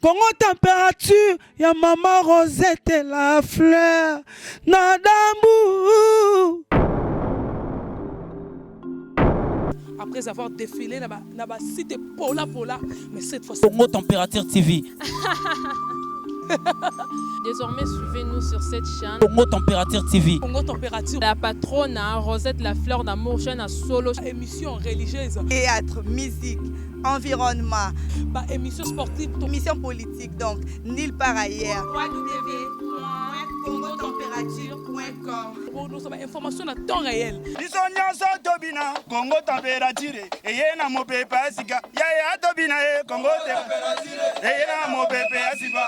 Congo température, ya maman Rosette la fleur, Nadambu. Après avoir défilé dans la cité Pola, mais cette fois-ci. Congo Température TV. Désormais, suivez-nous sur cette chaîne. Congo Température TV. Congo Température. La patronne, Rosette la fleur d'amour, chaîne à solo. Émission religieuse. Théâtre, musique, environnement. Émission sportive. Émission politique, donc nulle part ailleurs. www.congotempérature.com. Nous avons information à temps réel. Congo Température. Et y a mon pépé Asika. Ya Tobina Congo Température. Et y a mon pépé Asika.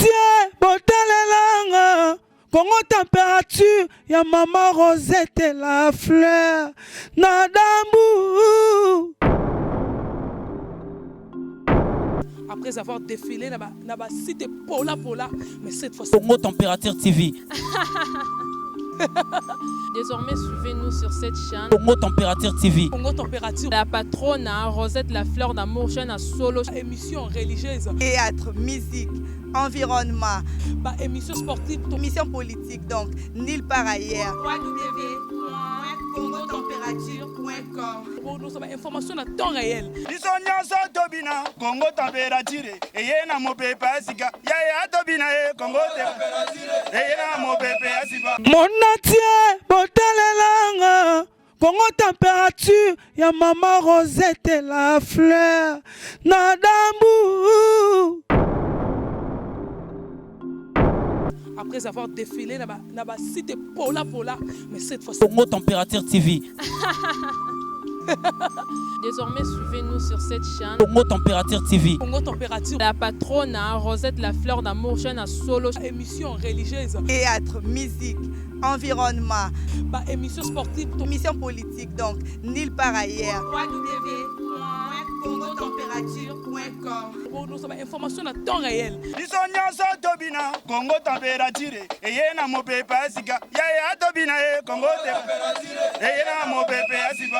natie botalelanga Congo température ya Maman Rosette la fleur na dambu. Après avoir défilé na ba site Pola Pola, mais cette fois-ci Congo Température TV. Désormais, suivez-nous sur cette chaîne. Congo Température TV. Congo Température, La patronne Rosette la fleur d'amour, chaîne à solo. émission religieuse, Théâtre, musique, environnement, ba émission sportive, émission politique, donc nulle part ailleurs. www.congotempérature.com. nous avons information à temps réel. biso nyonso tobina Congo température eye na mopepe sika yaya tobina Congo température eye na mopepe sika. Mon natie botalelanga Congo température ya Maman Rosette la fleur na dambu. Après avoir défilé na ba site Pola Pola, mais cette fois-ci Congo Température TV. Désormais, suivez-nous sur cette chaîne. Congo Température TV. Congo Température, La patronne Rosette la fleur d'amour, chaîne à solo. émission religieuse, Théâtre, musique, environnement, ba émission sportive, émission politique, donc nulle part ailleurs. www.congotempérature.com. nous avons information à temps réel. biso nyonso tobina Congo température eye na mopepe sika yaya tobina Congo température eye na mopepe sika.